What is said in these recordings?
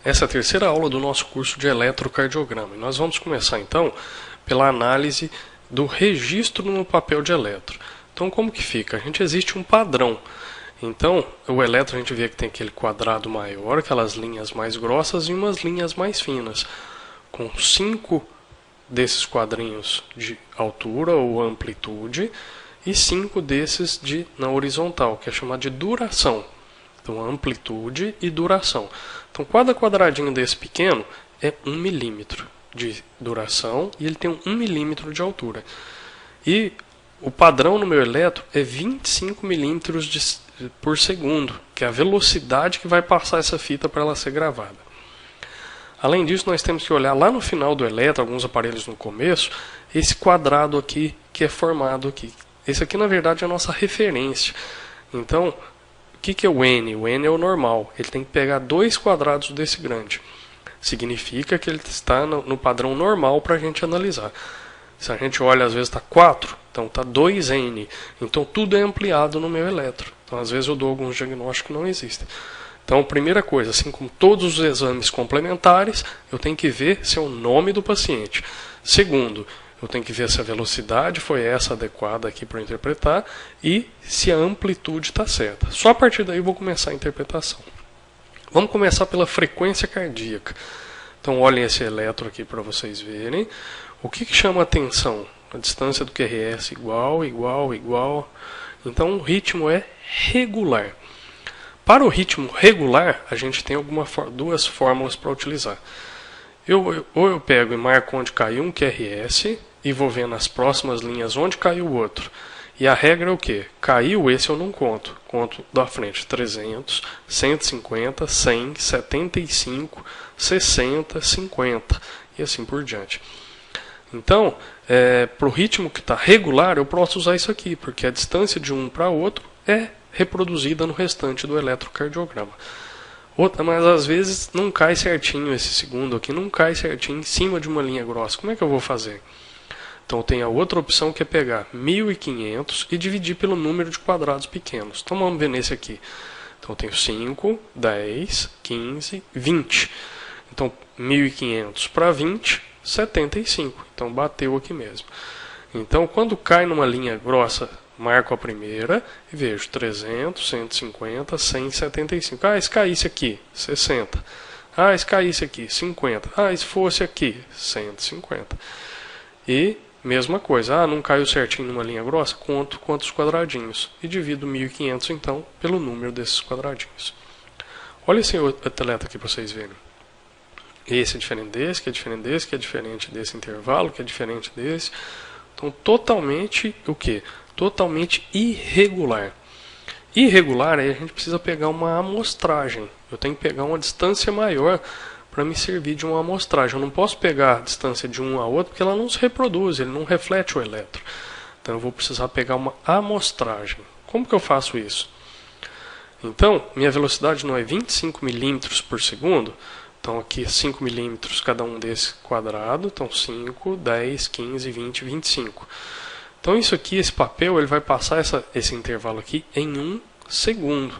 Essa é a terceira aula do nosso curso de eletrocardiograma. E nós vamos começar então pela análise do registro no papel de eletro. Então como que fica? Existe um padrão. Então o eletro a gente vê que tem aquele quadrado maior, aquelas linhas mais grossas e umas linhas mais finas, com 5 desses quadrinhos de altura ou amplitude e 5 desses na horizontal, que é chamado de duração. Então, amplitude e duração. Então, cada quadradinho desse pequeno é 1 milímetro de duração e ele tem 1 milímetro de altura. E o padrão no meu eletro é 25 milímetros por segundo, que é a velocidade que vai passar essa fita para ela ser gravada. Além disso, nós temos que olhar lá no final do eletro, alguns aparelhos no começo, esse quadrado aqui que é formado aqui. Esse aqui, na verdade, é a nossa referência. Então, o que é o N? O N é o normal. Ele tem que pegar 2 quadrados desse grande. Significa que ele está no padrão normal para a gente analisar. Se a gente olha, às vezes está 4, então está 2N. Então tudo é ampliado no meu eletro. Então às vezes eu dou alguns diagnósticos que não existem. Então, primeira coisa, assim como todos os exames complementares, eu tenho que ver se é o nome do paciente. Segundo, eu tenho que ver se a velocidade foi essa adequada aqui para interpretar e se a amplitude está certa. Só a partir daí eu vou começar a interpretação. Vamos começar pela frequência cardíaca. Então olhem esse eletro aqui para vocês verem. O que chama a atenção? A distância do QRS igual. Então o ritmo é regular. Para o ritmo regular, a gente tem duas fórmulas para utilizar. Ou eu pego e marco onde caiu um QRS e vou ver nas próximas linhas onde caiu o outro. E a regra é o quê? Caiu esse eu não conto. Conto da frente 300, 150, 100, 75, 60, 50 e assim por diante. Então, para o ritmo que está regular, eu posso usar isso aqui, porque a distância de um para outro é reproduzida no restante do eletrocardiograma. Mas às vezes não cai certinho esse segundo aqui, não cai certinho em cima de uma linha grossa. Como é que eu vou fazer? Então tem a outra opção que é pegar 1500 e dividir pelo número de quadrados pequenos. Então vamos ver nesse aqui. Então eu tenho 5, 10, 15, 20. Então 1500 para 20, 75. Então bateu aqui mesmo. Então quando cai numa linha grossa, marco a primeira e vejo 300, 150, 100, 75. Ah, se caísse aqui, 60. Ah, se caísse aqui, 50. Ah, se fosse aqui, 150. E mesma coisa. Ah, não caiu certinho numa linha grossa? Conto quantos quadradinhos. E divido 1500, então, pelo número desses quadradinhos. Olha esse outro atleta aqui para vocês verem. Esse é diferente desse, que é diferente desse, que é diferente desse intervalo, que é diferente desse. Então, totalmente o quê? Totalmente irregular. Irregular, aí a gente precisa pegar uma amostragem. Eu tenho que pegar uma distância maior para me servir de uma amostragem. Eu não posso pegar a distância de um a outro porque ela não se reproduz, ele não reflete o eletro. Então eu vou precisar pegar uma amostragem. Como que eu faço isso? Então, minha velocidade não é 25 milímetros por segundo. Então aqui 5 milímetros cada um desse quadrado. Então 5, 10, 15, 20, 25. Então isso aqui, esse papel, ele vai passar esse intervalo aqui em 1 segundo.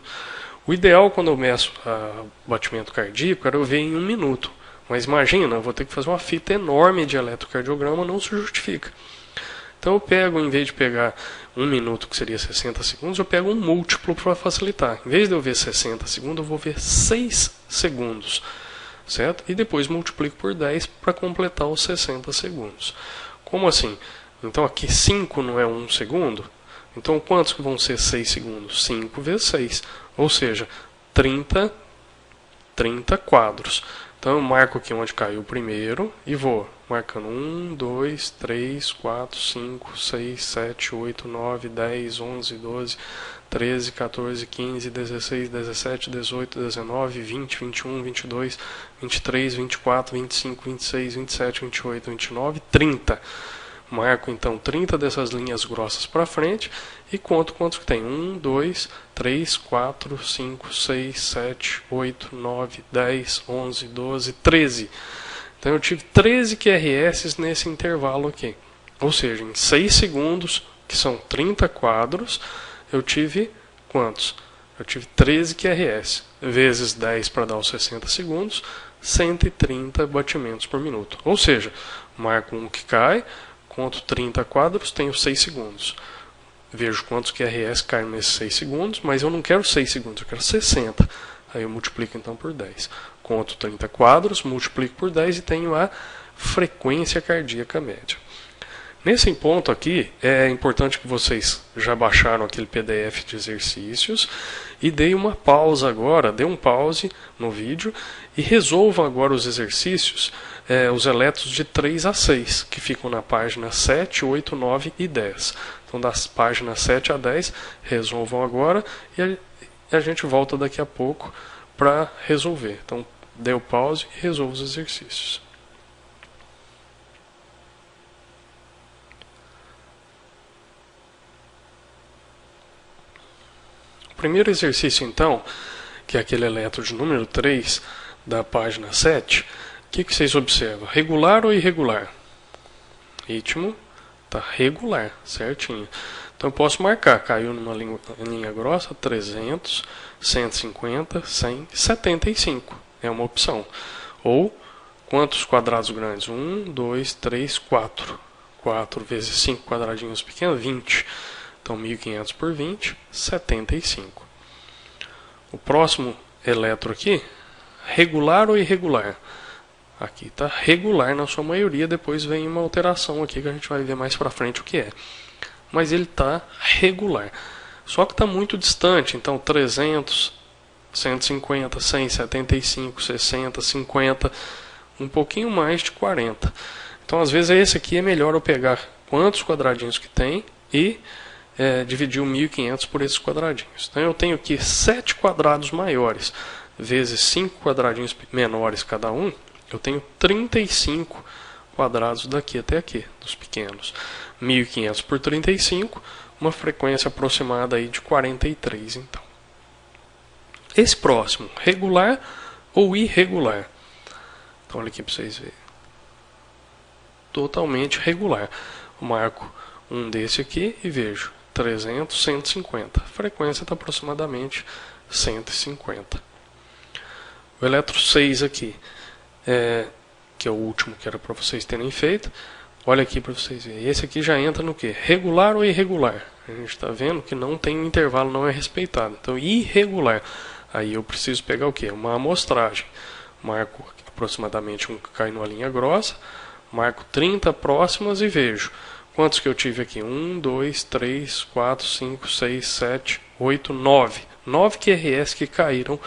O ideal quando eu meço o batimento cardíaco era eu ver em 1 minuto. Mas imagina, eu vou ter que fazer uma fita enorme de eletrocardiograma, não se justifica. Então eu pego, em vez de pegar 1 minuto, que seria 60 segundos, eu pego um múltiplo para facilitar. Em vez de eu ver 60 segundos, eu vou ver 6 segundos. Certo? E depois multiplico por 10 para completar os 60 segundos. Como assim? Então aqui 5 não é 1 segundo? Então quantos que vão ser 6 segundos? 5 vezes 6. Ou seja, 30 quadros. Então eu marco aqui onde caiu o primeiro e vou marcando 1, 2, 3, 4, 5, 6, 7, 8, 9, 10, 11, 12, 13, 14, 15, 16, 17, 18, 19, 20, 21, 22, 23, 24, 25, 26, 27, 28, 29, 30. Marco então 30 dessas linhas grossas para frente e conto quantos que tem. 1, 2, 3, 4, 5, 6, 7, 8, 9, 10, 11, 12, 13. Então eu tive 13 QRS nesse intervalo aqui. Ou seja, em 6 segundos, que são 30 quadros, eu tive quantos? Eu tive 13 QRS, vezes 10 para dar os 60 segundos, 130 batimentos por minuto. Ou seja, marco um que cai, conto 30 quadros, tenho 6 segundos. Vejo quantos QRS caem nesses 6 segundos, mas eu não quero 6 segundos, eu quero 60. Aí eu multiplico então por 10. Conto 30 quadros, multiplico por 10 e tenho a frequência cardíaca média. Nesse ponto aqui, é importante que vocês já baixaram aquele PDF de exercícios e deem uma pausa agora, dê um pause no vídeo e resolvam agora os exercícios, os eletros de 3 a 6, que ficam na página 7, 8, 9 e 10. Então, das páginas 7 a 10, resolvam agora e a gente volta daqui a pouco para resolver. Então, dê o pause e resolva os exercícios. O primeiro exercício, então, que é aquele eletro de número 3, da página 7, o que vocês observam? Regular ou irregular? Ritmo está regular, certinho. Então eu posso marcar, caiu numa linha grossa, 300, 150, 100, 75. É uma opção. Ou, quantos quadrados grandes? 1, 2, 3, 4. 4 vezes 5 quadradinhos pequenos, 20. Então 1.500 por 20, 75. O próximo eletro aqui, regular ou irregular? Aqui está regular na sua maioria, depois vem uma alteração aqui que a gente vai ver mais para frente o que é. Mas ele está regular. Só que está muito distante, então 300, 150, 100, 75, 60, 50, um pouquinho mais de 40. Então às vezes esse aqui é melhor eu pegar quantos quadradinhos que tem e dividir o 1.500 por esses quadradinhos. Então eu tenho aqui 7 quadrados maiores, vezes 5 quadradinhos menores cada um, eu tenho 35 quadrados daqui até aqui, dos pequenos. 1.500 por 35, uma frequência aproximada aí de 43, então. Esse próximo, regular ou irregular? Então olha aqui para vocês verem. Totalmente regular. Eu marco um desse aqui e vejo 300, 150. A frequência está aproximadamente 150. O eletro 6 aqui, que é o último que era para vocês terem feito. Olha aqui para vocês verem. Esse aqui já entra no que? Regular ou irregular? A gente está vendo que não tem um intervalo, não é respeitado. Então, irregular. Aí eu preciso pegar o que? Uma amostragem. Marco aproximadamente um que cai numa linha grossa. Marco 30 próximas e vejo. Quantos que eu tive aqui? 1, 2, 3, 4, 5, 6, 7, 8, 9. 9 QRS que caíram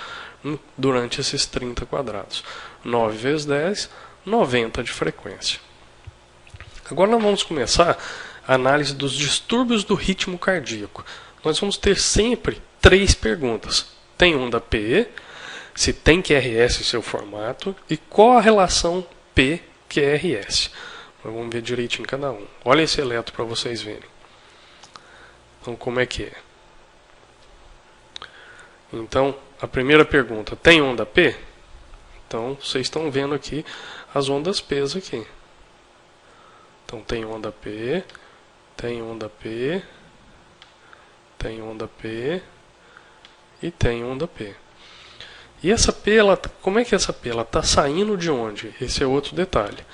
durante esses 30 quadrados. 9 vezes 10, 90 de frequência. Agora nós vamos começar a análise dos distúrbios do ritmo cardíaco. Nós vamos ter sempre 3 perguntas. Tem onda P, se tem QRS em seu formato e qual a relação P-QRS. Vamos ver direitinho cada um. Olha esse eletro para vocês verem. Então, como é que é? Então, a primeira pergunta, tem onda P? Então, vocês estão vendo aqui as ondas P aqui. Então, tem onda P, tem onda P, tem onda P e tem onda P. E essa P, como é que é essa P? Ela está saindo de onde? Esse é outro detalhe.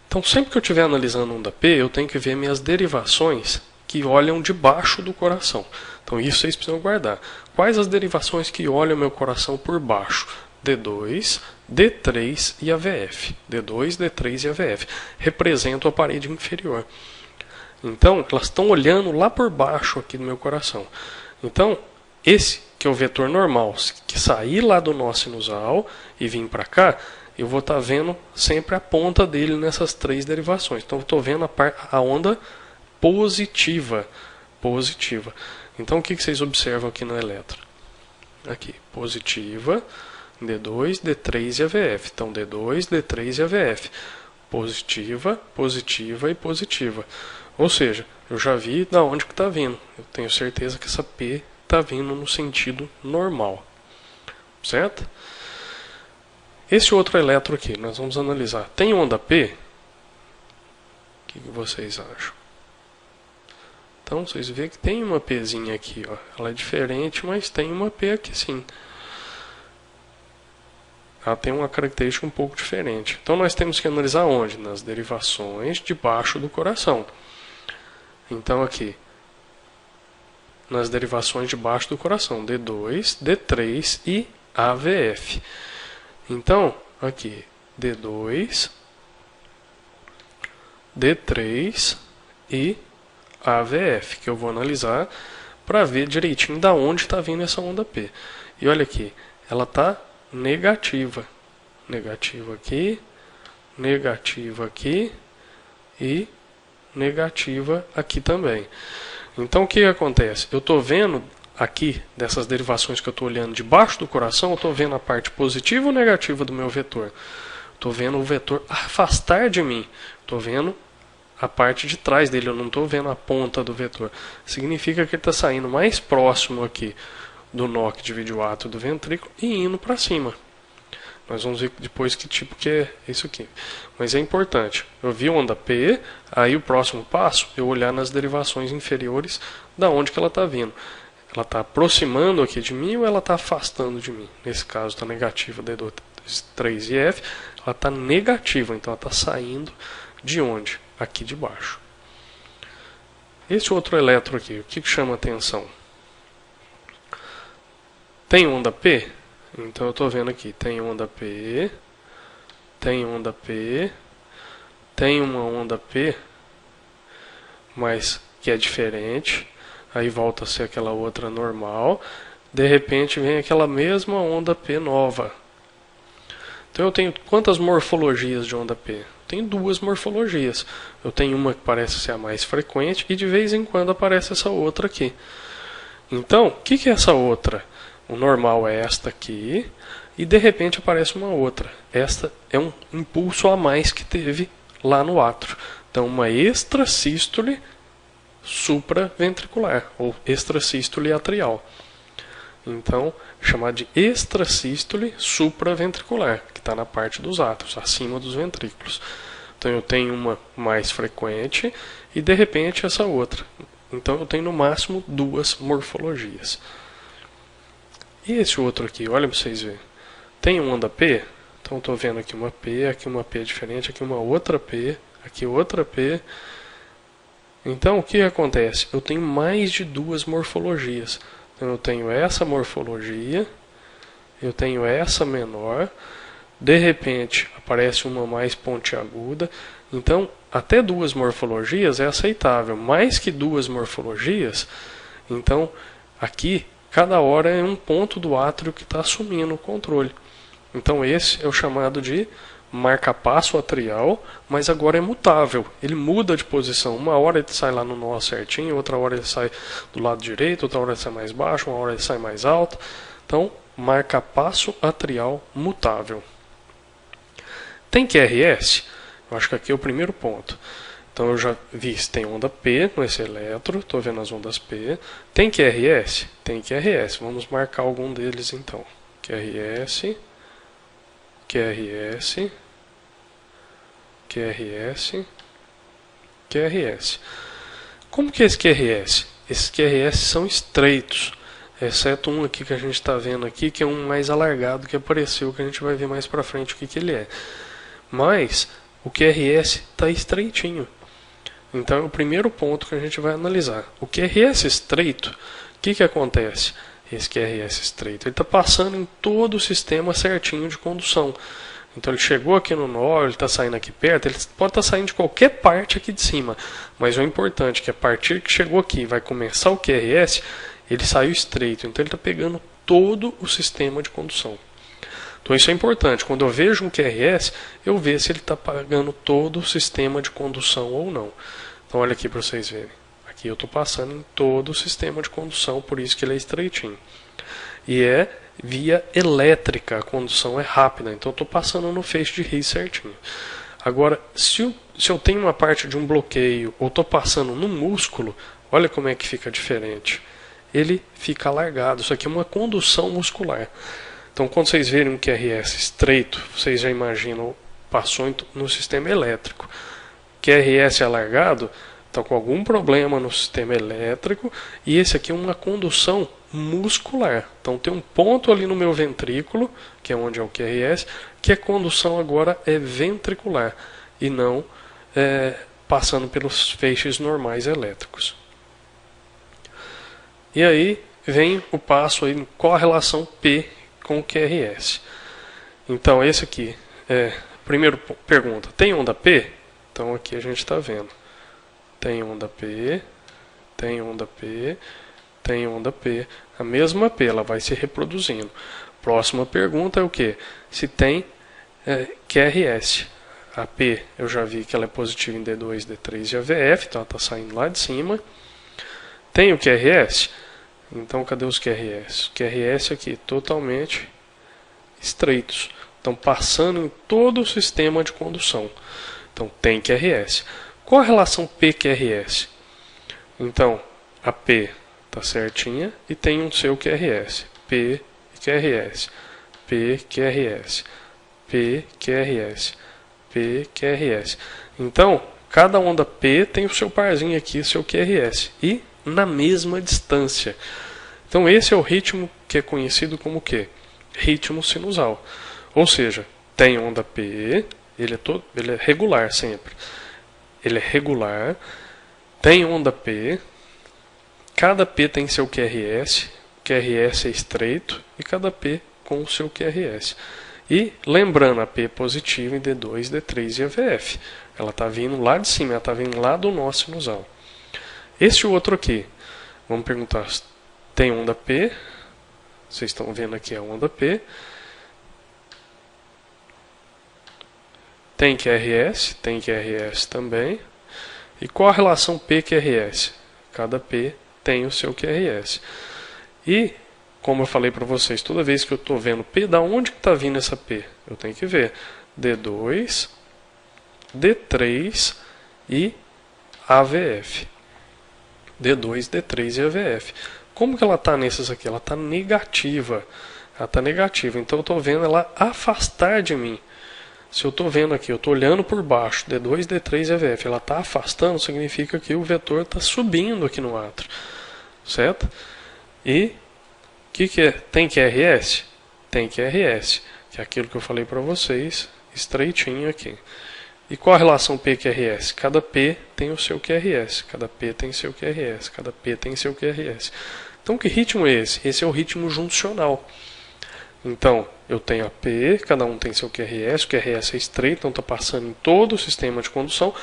Então, sempre que eu estiver analisando onda P, eu tenho que ver minhas derivações que olham debaixo do coração. Então, isso vocês precisam guardar. Quais as derivações que olham meu coração por baixo? D2, D3 e AVF. D2, D3 e AVF. Representam a parede inferior. Então, elas estão olhando lá por baixo aqui do meu coração. Então, esse que é o vetor normal, que sair lá do nó sinusal e vir para cá, eu vou estar vendo sempre a ponta dele nessas 3 derivações. Então, eu estou vendo a onda positiva. Positiva. Então, o que vocês observam aqui no eletro? Aqui, positiva, D2, D3 e AVF. Então, D2, D3 e AVF. Positiva, positiva e positiva. Ou seja, eu já vi da onde que está vindo. Eu tenho certeza que essa P está vindo no sentido normal. Certo? Esse outro eletro aqui, nós vamos analisar. Tem onda P? O que vocês acham? Então, vocês veem que tem uma Pzinha aqui. Ó. Ela é diferente, mas tem uma P aqui sim. ela tem uma característica um pouco diferente. Então nós temos que analisar onde? Nas derivações debaixo do coração. Então aqui, nas derivações debaixo do coração, D2, D3 e AVF. Então, aqui, D2, D3 e AVF, que eu vou analisar para ver direitinho da onde está vindo essa onda P. E olha aqui, ela está negativa. Negativa aqui e negativa aqui também. Então o que acontece? Eu estou vendo aqui, dessas derivações que eu estou olhando debaixo do coração, eu estou vendo a parte positiva ou negativa do meu vetor. Estou vendo o vetor afastar de mim. Estou vendo a parte de trás dele, eu não estou vendo a ponta do vetor. Significa que ele está saindo mais próximo aqui do nó que divide o átrio do ventrículo e indo para cima. Nós vamos ver depois que tipo que é isso aqui. Mas é importante. Eu vi onda P, aí o próximo passo é eu olhar nas derivações inferiores da onde que ela está vindo. Ela está aproximando aqui de mim ou ela está afastando de mim? Nesse caso está negativa D3 e F. Ela está negativa, então ela está saindo de onde? Aqui de baixo. Esse outro elétron aqui, o que chama atenção? Tem onda P? Então eu estou vendo aqui, tem onda P, tem onda P, tem uma onda P, mas que é diferente, aí volta a ser aquela outra normal, de repente vem aquela mesma onda P nova. Então eu tenho quantas morfologias de onda P? Tem duas morfologias. Eu tenho uma que parece ser a mais frequente e de vez em quando aparece essa outra aqui. Então, o que é essa outra? O normal é esta aqui e de repente aparece uma outra. Esta é um impulso a mais que teve lá no átrio. Então, uma extrasístole supraventricular ou extrasístole atrial. Então, é chamado de extrasístole supraventricular, que está na parte dos átrios, acima dos ventrículos. Então, eu tenho uma mais frequente e de repente essa outra. Então, eu tenho no máximo duas morfologias. E esse outro aqui, olha para vocês verem. Tem uma onda P? Então estou vendo aqui uma P diferente, aqui uma outra P, aqui outra P. Então o que acontece? Eu tenho mais de duas morfologias. Então eu tenho essa morfologia, eu tenho essa menor, de repente aparece uma mais pontiaguda. Então até duas morfologias é aceitável. Mais que duas morfologias, então aqui cada hora é um ponto do átrio que está assumindo o controle. Então esse é o chamado de marca-passo atrial, mas agora é mutável. Ele muda de posição. Uma hora ele sai lá no nó certinho, outra hora ele sai do lado direito, outra hora ele sai mais baixo, uma hora ele sai mais alto. Então, marca-passo atrial mutável. Tem QRS? Eu acho que aqui é o primeiro ponto. Então eu já vi se tem onda P nesse elétron, estou vendo as ondas P. Tem QRS? Tem QRS. Vamos marcar algum deles então. QRS, QRS, QRS, QRS. Como que é esse QRS? Esses QRS são estreitos, exceto um aqui que a gente está vendo aqui, que é um mais alargado que apareceu, que a gente vai ver mais para frente o que ele é. Mas o QRS está estreitinho. Então é o primeiro ponto que a gente vai analisar. O QRS estreito, o que acontece? Esse QRS estreito, ele está passando em todo o sistema certinho de condução. Então ele chegou aqui no nó, ele está saindo aqui perto, ele pode estar saindo de qualquer parte aqui de cima. Mas o importante é que a partir que chegou aqui, vai começar o QRS, ele saiu estreito. Então ele está pegando todo o sistema de condução. Então isso é importante. Quando eu vejo um QRS, eu vejo se ele está pegando todo o sistema de condução ou não. Então olha aqui para vocês verem. Aqui eu estou passando em todo o sistema de condução, por isso que ele é estreitinho. E é via elétrica, a condução é rápida, então eu estou passando no feixe de His certinho. Agora, se eu tenho uma parte de um bloqueio ou estou passando no músculo, olha como é que fica diferente. Ele fica alargado, isso aqui é uma condução muscular. Então, quando vocês verem um QRS estreito, vocês já imaginam, passou no sistema elétrico. QRS alargado, está com algum problema no sistema elétrico, e esse aqui é uma condução muscular. Então tem um ponto ali no meu ventrículo, que é onde é o QRS, que a condução agora é ventricular e não passando pelos feixes normais elétricos. E aí vem o passo aí, qual a relação P com o QRS. Então esse aqui primeiro pergunta, tem onda P? Então aqui a gente está vendo. Tem onda P, tem onda P, tem onda P. A mesma P, ela vai se reproduzindo. Próxima pergunta é o que? Se tem QRS. A P eu já vi que ela é positiva em D2, D3 e AVF, então ela está saindo lá de cima. Tem o QRS? Então cadê os QRS? Os QRS aqui totalmente estreitos. Estão passando em todo o sistema de condução. Então tem QRS. Qual a relação P-QRS? Então a P está certinha e tem um seu QRS. P, QRS. P, QRS. P, QRS. P, QRS. Então, cada onda P tem o seu parzinho aqui, o seu QRS. E na mesma distância. Então esse é o ritmo que é conhecido como o quê? Ritmo sinusal. Ou seja, tem onda P, ele é regular sempre. Ele é regular, tem onda P, cada P tem seu QRS, o QRS é estreito e cada P com o seu QRS. E lembrando, a P positiva em D2, D3 e AVF. Ela está vindo lá de cima, ela está vindo lá do nó sinusal. Este outro aqui, vamos perguntar, tem onda P, vocês estão vendo aqui a onda P. Tem QRS, tem QRS também. E qual a relação P-QRS? Cada P tem o seu QRS. E, como eu falei para vocês, toda vez que eu estou vendo P, da onde está vindo essa P? Eu tenho que ver D2, D3 e AVF. D2, D3 e AVF. Como que ela está nesses aqui? Ela está negativa. Ela está negativa. Então eu estou vendo ela afastar de mim. Se eu estou vendo aqui, eu estou olhando por baixo, D2, D3 e AVF, ela está afastando, significa que o vetor está subindo aqui no átrio. Certo? E o que é? Tem QRS? Tem QRS, que é aquilo que eu falei para vocês, estreitinho aqui. E qual a relação P-QRS? Cada P tem o seu QRS, cada P tem seu QRS, cada P tem seu QRS. Então que ritmo é esse? Esse é o ritmo juncional. Então, eu tenho a P, cada um tem seu QRS, o QRS é estreito, então está passando em todo o sistema de condução,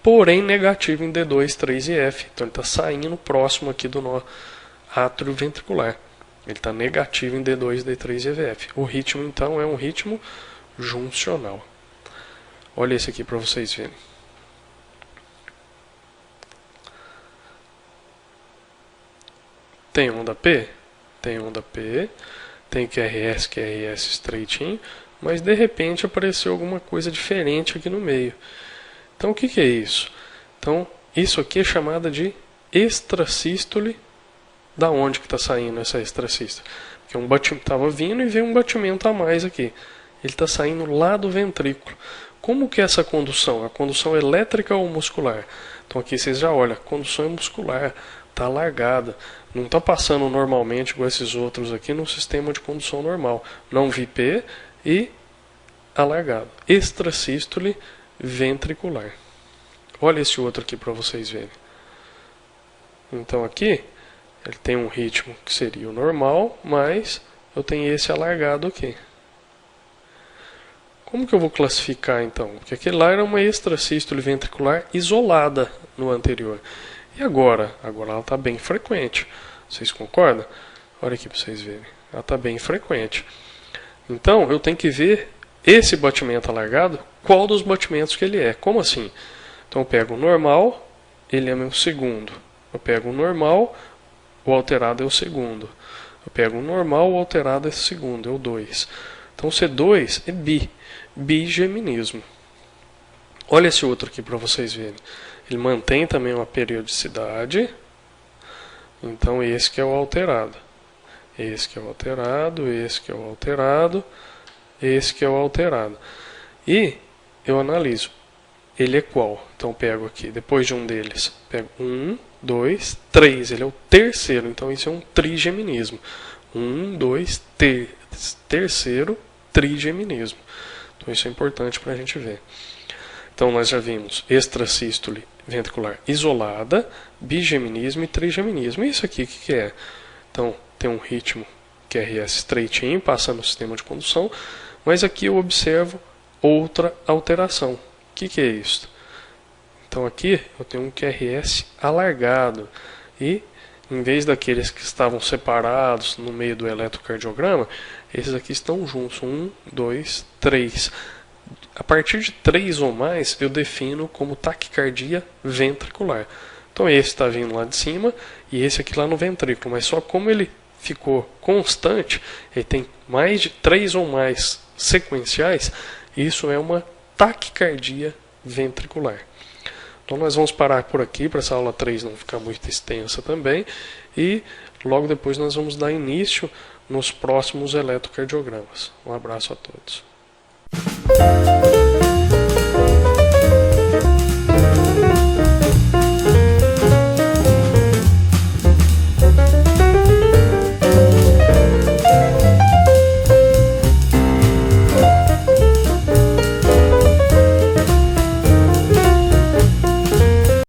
porém negativo em D2, 3 e F. Então ele está saindo próximo aqui do nó átrio ventricular. Ele está negativo em D2, D3 e AVF. O ritmo, então, é um ritmo juncional. Olha esse aqui para vocês verem. Tem onda P? Tem onda P. Tem QRS estreitinho, mas de repente apareceu alguma coisa diferente aqui no meio. Então o que é isso? Então isso aqui é chamada de extrasístole. Da onde que está saindo essa extrasístole? Porque um batimento estava vindo e veio um batimento a mais aqui. Ele está saindo lá do ventrículo. Como que é essa condução? A condução elétrica ou muscular? Então aqui vocês já olham, a condução é muscular, está alargada. Não está passando normalmente com esses outros aqui no sistema de condução normal. Não vi P e alargado. Extrasístole ventricular. Olha esse outro aqui para vocês verem. Então aqui ele tem um ritmo que seria o normal, mas eu tenho esse alargado aqui. Como que eu vou classificar então? Porque aquele lá era uma extrasístole ventricular isolada no anterior. E agora? Agora ela está bem frequente. Vocês concordam? Olha aqui para vocês verem. Ela está bem frequente. Então, eu tenho que ver esse batimento alargado, qual dos batimentos que ele é. Como assim? Então, eu pego o normal, ele é meu segundo. Eu pego o normal, o alterado é o segundo. Eu pego o normal, o alterado é o segundo, é o 2. Então, o C2 é bi. Bigeminismo. Olha esse outro aqui para vocês verem. Ele mantém também uma periodicidade. Então esse que é o alterado. Esse que é o alterado, esse que é o alterado, esse que é o alterado. E eu analiso ele é qual? Então eu pego aqui, depois de um deles, pego 1, 2, 3, ele é o terceiro, então isso é um trigeminismo. 1, 2, terceiro trigeminismo. Então isso é importante para a gente ver. Então nós já vimos extrasístole ventricular isolada, bigeminismo e trigeminismo. E isso aqui o que é? Então tem um ritmo QRS estreitinho, passando no sistema de condução, mas aqui eu observo outra alteração. O que é isso? Então aqui eu tenho um QRS alargado e em vez daqueles que estavam separados no meio do eletrocardiograma, esses aqui estão juntos. 1, 2, 3. A partir de 3 ou mais eu defino como taquicardia ventricular. Então esse está vindo lá de cima e esse aqui lá no ventrículo, mas só como ele ficou constante, ele tem mais de 3 ou mais sequenciais, isso é uma taquicardia ventricular. Então nós vamos parar por aqui para essa aula 3 não ficar muito extensa também, e logo depois nós vamos dar início nos próximos eletrocardiogramas. Um abraço a todos.